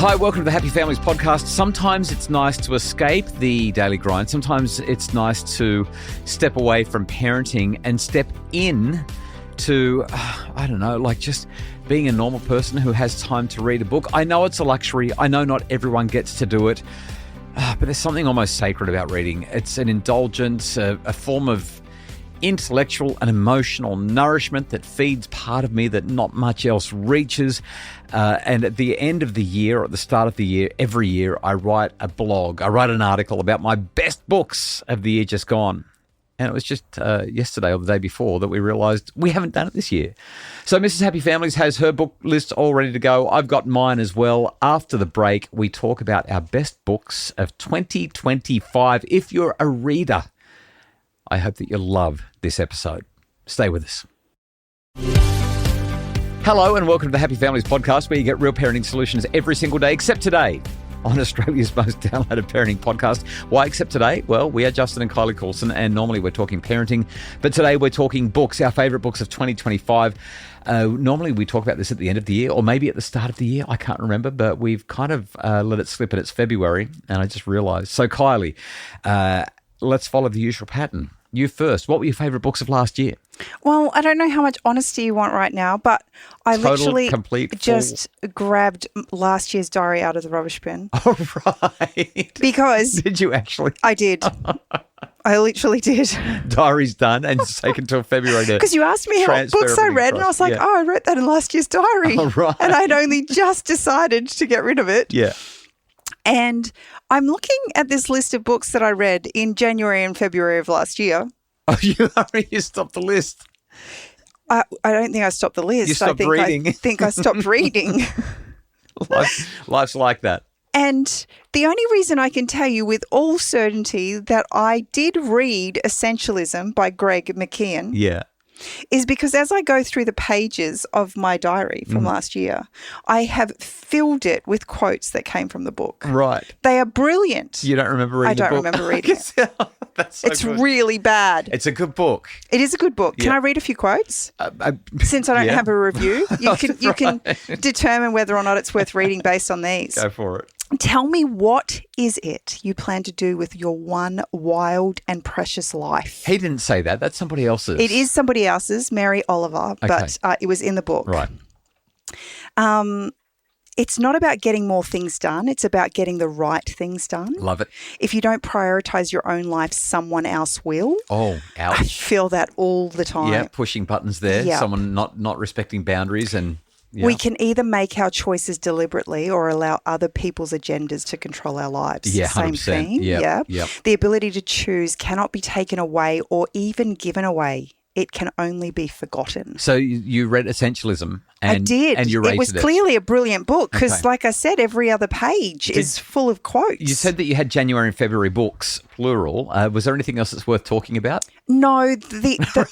Hi, welcome to the Happy Families podcast. Sometimes it's nice to escape the daily grind. Sometimes it's nice to step away from parenting and step in to, I don't know, like just being a normal person who has time to read a book. I know it's a luxury. I know not everyone gets to do it, but there's something almost sacred about reading. It's an indulgence, a form of intellectual and emotional nourishment that feeds part of me that not much else reaches. And at the end of the year, or at the start of the year, every year, I write a blog. I write an article about my best books of the year just gone. And it was just yesterday or the day before that we realised we haven't done it this year. So Mrs. Happy Families has her book list all ready to go. I've got mine as well. After the break, we talk about our best books of 2025. If you're a reader, I hope that you'll love this episode. Stay with us. Hello and welcome to the Happy Families podcast, where you get real parenting solutions every single day, except today on Australia's most downloaded parenting podcast. Why except today? Well, we are Justin and Kylie Coulson, and normally we're talking parenting, but today we're talking books, our favourite books of 2025. Normally we talk about this at the end of the year, or maybe at the start of the year. I can't remember, but we've kind of let it slip, and it's February, and I just realised. So Kylie, let's follow the usual pattern. You first. What were your favourite books of last year? Well, I don't know how much honesty you want right now, but I literally just grabbed last year's diary out of the rubbish bin. Oh, right. Because... Did you actually? I did. I literally did. Diary's done and it's taken until February to because you asked me how books I read, and I was like, oh, I wrote that in last year's diary. Oh, right. And I'd only just decided to get rid of it. Yeah. And I'm looking at this list of books that I read in January and February of last year. Oh, you stopped the list. I don't think I stopped the list. You stopped reading. I think I stopped reading. Life's like that. And the only reason I can tell you with all certainty that I did read Essentialism by McKeown. Yeah. Is because as I go through the pages of my diary from last year, I have filled it with quotes that came from the book. Right. They are brilliant. You don't remember reading the book? I don't remember reading it. That's so it's good. Really bad. It's a good book. It is a good book. Yeah. Can I read a few quotes? Since I don't have a review, you can determine whether or not it's worth reading based on these. Go for it. Tell me, what is it you plan to do with your one wild and precious life? He didn't say that. That's somebody else's. It is somebody else's, Mary Oliver, but it was in the book. Right. It's not about getting more things done. It's about getting the right things done. Love it. If you don't prioritize your own life, someone else will. Oh, ouch. I feel that all the time. Yeah, pushing buttons there. Yeah. Someone not respecting boundaries and... Yeah. We can either make our choices deliberately or allow other people's agendas to control our lives. Yeah, 100%. Same thing. Yep. Yep. The ability to choose cannot be taken away or even given away. It can only be forgotten. So you read Essentialism. And, I did. And you rated it. It was clearly a brilliant book because, like I said, every other page is full of quotes. You said that you had January and February books, plural. Was there anything else that's worth talking about? No.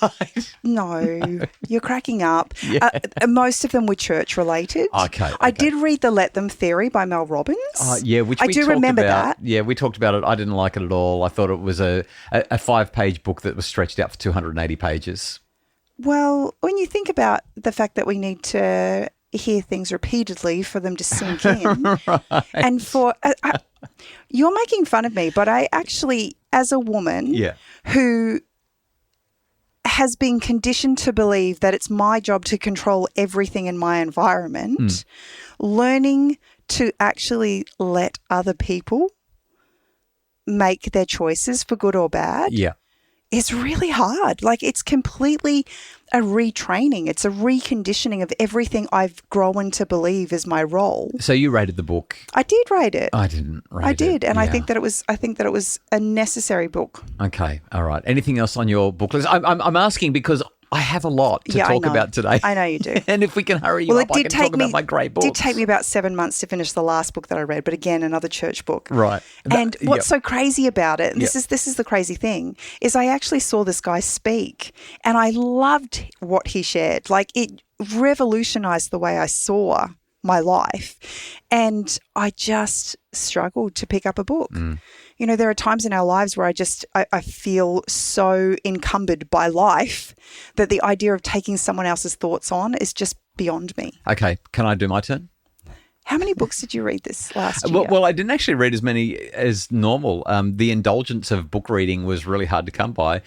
Right. No. You're cracking up. Yeah. Most of them were church related. Okay. I did read The Let Them Theory by Mel Robbins. Yeah, which I we do talked remember about. that. Yeah, we talked about it. I didn't like it at all. I thought it was a 5-page book that was stretched out for 280 pages. Well, when you think about the fact that we need to hear things repeatedly for them to sink in, Right. and for you're making fun of me, but I actually, as a woman who has been conditioned to believe that it's my job to control everything in my environment, learning to actually let other people make their choices for good or bad. Yeah. Is really hard. Like, it's completely a retraining. It's a reconditioning of everything I've grown to believe is my role. So you rated the book. I did rate it. I didn't rate it. I did, and yeah. I think that it was a necessary book. Okay, all right. Anything else on your book list? I'm asking because I have a lot to talk about today. I know you do. And if we can hurry you up, I can talk about my great books. It did take me about 7 months to finish the last book that I read, but again, another church book. Right. And what's so crazy about it, and this is the crazy thing, is I actually saw this guy speak and I loved what he shared. Like, it revolutionized the way I saw my life. And I just struggled to pick up a book. You know, there are times in our lives where I feel so encumbered by life that the idea of taking someone else's thoughts on is just beyond me. Okay. Can I do my turn? How many books did you read this last year? Well, I didn't actually read as many as normal. The indulgence of book reading was really hard to come by.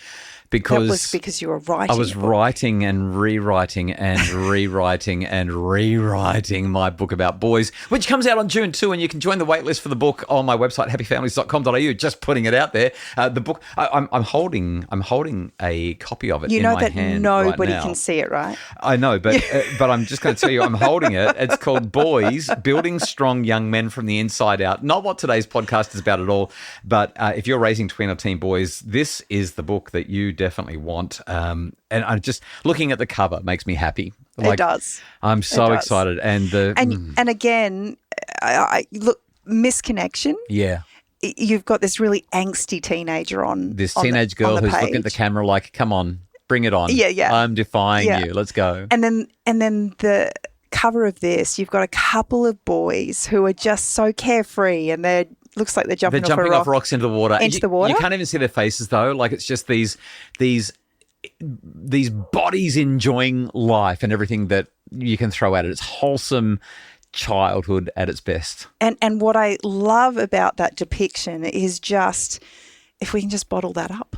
Because that was because you were writing. I was writing and rewriting and rewriting and rewriting my book about boys, which comes out on June 2, and you can join the waitlist for the book on my website, happyfamilies.com.au. Just putting it out there. The book, I'm holding a copy of it in my hand. You know that nobody right now. can see it, right? I know, but I'm just going to tell you, I'm holding it. It's called Boys, Building Strong Young Men from the Inside Out. Not what today's podcast is about at all, but if you're raising tween or teen boys, this is the book that you definitely want. And I'm just looking at the cover makes me happy. It does. I'm so excited. And again, I look, misconnection. Yeah. You've got this really angsty teenager on this teenage girl who's looking at the camera like, come on, bring it on. Yeah. I'm defying you. Let's go. And then the cover of this, you've got a couple of boys who are just so carefree, and looks like they're jumping off rocks into the water. The water. You can't even see their faces though. Like it's just these bodies enjoying life and everything that you can throw at it. It's wholesome childhood at its best. And what I love about that depiction is just if we can just bottle that up.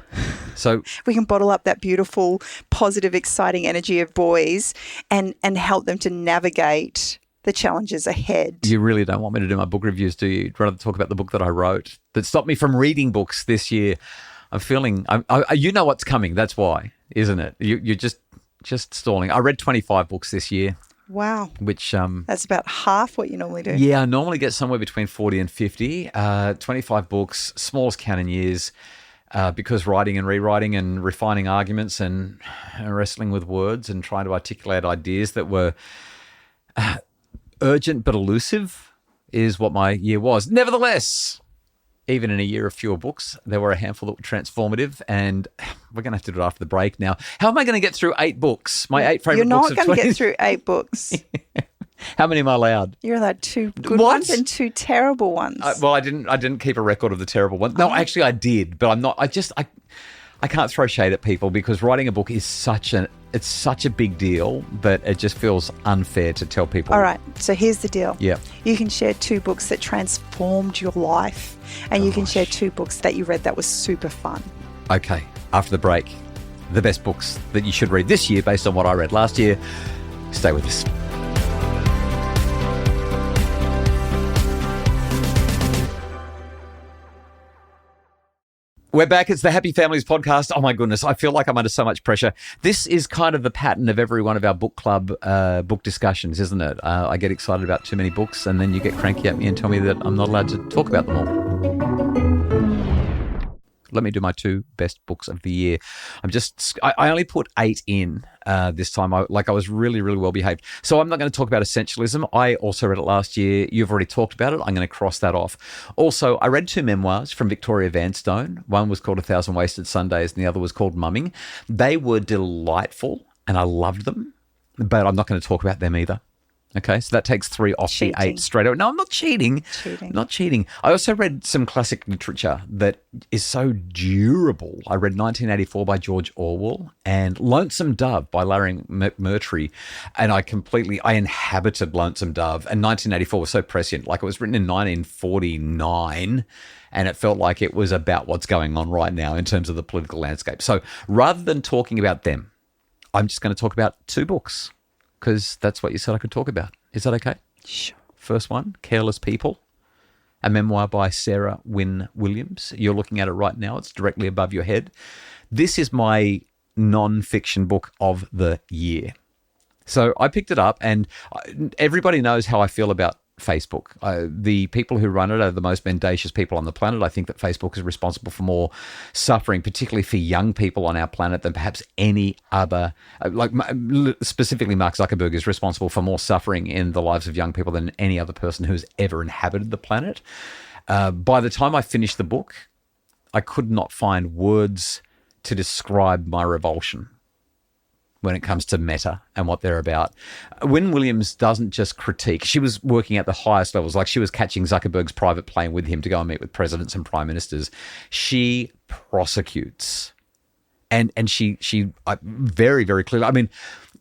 So we can bottle up that beautiful, positive, exciting energy of boys and help them to navigate the challenges ahead. You really don't want me to do my book reviews, do you? You'd rather talk about the book that I wrote that stopped me from reading books this year. I'm feeling, you know what's coming. That's why, isn't it? You're just stalling. I read 25 books this year. Wow. Which that's about half what you normally do. Yeah, I normally get somewhere between 40 and 50. 25 books, smallest count in years, because writing and rewriting and refining arguments and wrestling with words and trying to articulate ideas that were urgent but elusive is what my year was. Nevertheless, even in a year of fewer books, there were a handful that were transformative, and we're going to have to do it after the break now. How am I going to get through 8 books? My 8 favourite books of 20? You're not going to get through 8 books. How many am I allowed? You're allowed 2 good ones and 2 terrible ones. Well, I didn't keep a record of the terrible ones. No, actually I did, but I'm not. I can't throw shade at people because writing a book is such a big deal that it just feels unfair to tell people. All right, so here's the deal. Yeah. You can share 2 books that transformed your life, and you can share 2 books that you read that was super fun. Okay, after the break, the best books that you should read this year based on what I read last year. Stay with us. We're back. It's the Happy Families podcast. Oh, my goodness. I feel like I'm under so much pressure. This is kind of the pattern of every one of our book club book discussions, isn't it? I get excited about too many books and then you get cranky at me and tell me that I'm not allowed to talk about them all. Let me do my 2 best books of the year. I only put 8 in this time. I was really, really well behaved. So I'm not going to talk about Essentialism. I also read it last year. You've already talked about it. I'm going to cross that off. Also, I read 2 memoirs from Victoria Vanstone. One was called 1,000 Wasted Sundays and the other was called Mumming. They were delightful and I loved them, but I'm not going to talk about them either. Okay, so that takes 3 off the 8 straight away. No, I'm not cheating. Not cheating. I also read some classic literature that is so durable. I read 1984 by George Orwell and Lonesome Dove by Larry McMurtry. And I inhabited Lonesome Dove. And 1984 was so prescient. Like it was written in 1949 and it felt like it was about what's going on right now in terms of the political landscape. So rather than talking about them, I'm just going to talk about 2 books. Because that's what you said I could talk about. Is that okay? Sure. First one, Careless People, a memoir by Sarah Wynn-Williams. You're looking at it right now. It's directly above your head. This is my non-fiction book of the year. So I picked it up and everybody knows how I feel about Facebook. The people who run it are the most mendacious people on the planet. I think that Facebook is responsible for more suffering, particularly for young people on our planet, than perhaps any other. Specifically, Mark Zuckerberg is responsible for more suffering in the lives of young people than any other person who's ever inhabited the planet. By the time I finished the book, I could not find words to describe my revulsion when it comes to Meta and what they're about. Wynn-Williams doesn't just critique. She was working at the highest levels, like she was catching Zuckerberg's private plane with him to go and meet with presidents and prime ministers. She prosecutes. And she very, very clearly, I mean,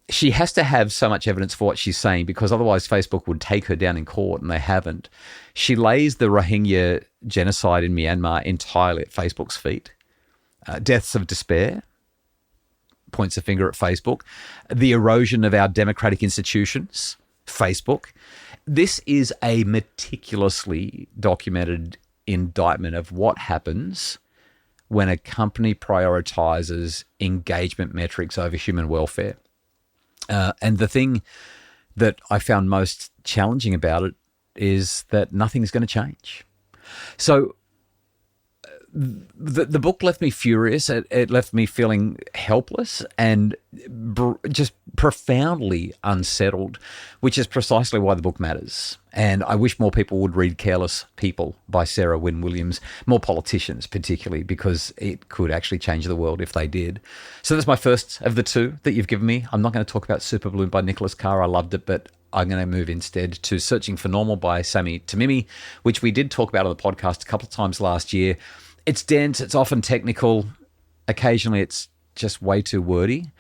she has to have so much evidence for what she's saying, because otherwise Facebook would take her down in court, and they haven't. She lays the Rohingya genocide in Myanmar entirely at Facebook's feet. Deaths of despair, points a finger at Facebook. The erosion of our democratic institutions, Facebook. This is a meticulously documented indictment of what happens when a company prioritizes engagement metrics over human welfare. And the thing that I found most challenging about it is that nothing's going to change. So the book left me furious. It left me feeling helpless and just profoundly unsettled, which is precisely why the book matters. And I wish more people would read Careless People by Sarah Wynn-Williams, more politicians particularly, because it could actually change the world if they did. So that's my first of the two that you've given me. I'm not going to talk about Super Bloom by Nicholas Carr. I loved it, but I'm going to move instead to Searching for Normal by Sami Timimi, which we did talk about on the podcast a couple of times last year. It's dense, it's often technical, occasionally it's just way too wordy.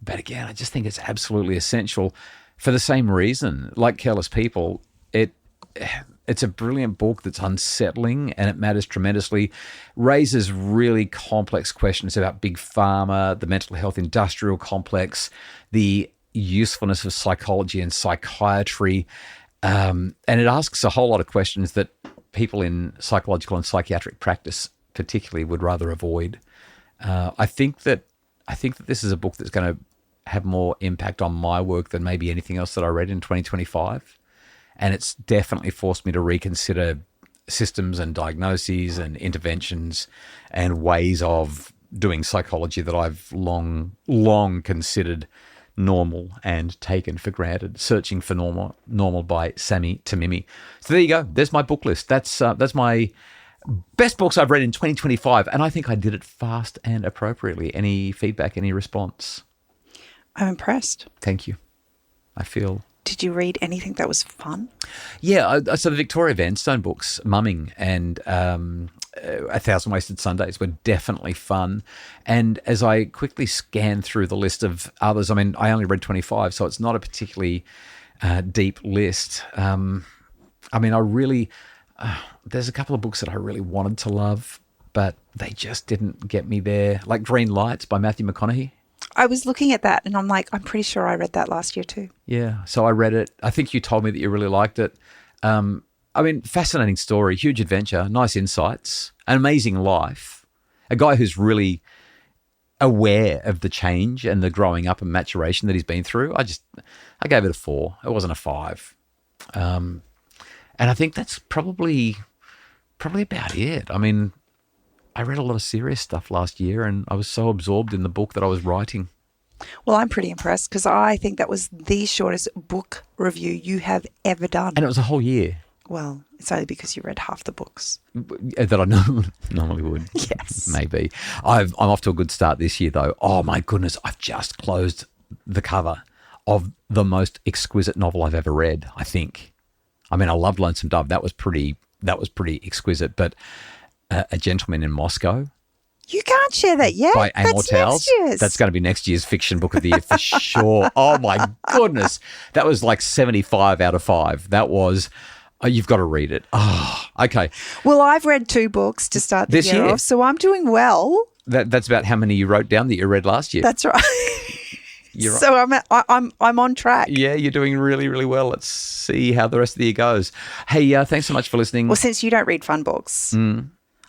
But again, I just think it's absolutely essential for the same reason. Like Careless People, it's a brilliant book that's unsettling, and it matters tremendously, raises really complex questions about big pharma, the mental health industrial complex, the usefulness of psychology and psychiatry, and it asks a whole lot of questions that people in psychological and psychiatric practice particularly would rather avoid. I think that this is a book that's going to have more impact on my work than maybe anything else that I read in 2025. And it's definitely forced me to reconsider systems and diagnoses and interventions and ways of doing psychology that I've long considered normal and taken for granted. Searching for Normal by Sami Timimi. So there you go. There's my book list. That's my best books I've read in 2025, and I think I did it fast and appropriately. Any feedback, any response? I'm impressed. Thank you. I feel... Did you read anything that was fun? Yeah, so the Victoria Vanstone books, Mumming and A Thousand Wasted Sundays, were definitely fun. And as I quickly scanned through the list of others, I mean, I only read 25, so it's not a particularly deep list. I mean, I really... there's a couple of books that I really wanted to love, but they just didn't get me there. Like Green Lights by Matthew McConaughey. I was looking at that and I'm like, I'm pretty sure I read that last year too. Yeah, so I read it. I think you told me that you really liked it. I mean, fascinating story, huge adventure, nice insights, an amazing life. A guy who's really aware of the change and the growing up and maturation that he's been through. I gave it a 4. It wasn't a 5. And I think that's probably about it. I mean, I read a lot of serious stuff last year and I was so absorbed in the book that I was writing. Well, I'm pretty impressed because I think that was the shortest book review you have ever done. And it was a whole year. Well, it's only because you read half the books. That I normally would. Yes. Maybe. I'm off to a good start this year, though. Oh, my goodness. I've just closed the cover of the most exquisite novel I've ever read, I think. I mean, I loved Lonesome Dove. That was pretty exquisite. But A Gentleman in Moscow. You can't share that yet. By Amortals. That's going to be next year's fiction book of the year for sure. Oh, my goodness. That was like 75 out of 5. That was... Oh, you've got to read it. Oh, okay. Well, I've read 2 books to start the year off, so I'm doing well. That's about how many you wrote down that you read last year. That's right. So I'm on track. Yeah, you're doing really, really well. Let's see how the rest of the year goes. Hey, thanks so much for listening. Well, since you don't read fun books,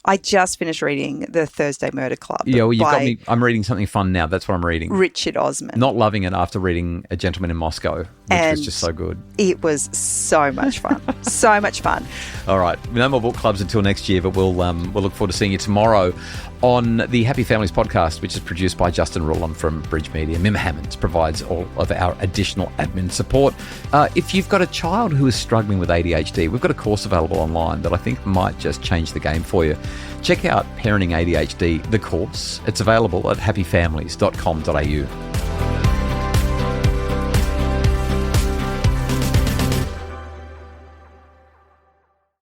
I just finished reading The Thursday Murder Club. Yeah, well, you've got me. I'm reading something fun now. That's what I'm reading. Richard Osman. Not loving it after reading A Gentleman in Moscow, which was just so good. It was so much fun. So much fun. All right. No more book clubs until next year, but we'll look forward to seeing you tomorrow on the Happy Families podcast, which is produced by Justin Rulon from Bridge Media. Mim Hammonds provides all of our additional admin support. If you've got a child who is struggling with ADHD, we've got a course available online that I think might just change the game for you. Check out Parenting ADHD, the course. It's available at happyfamilies.com.au.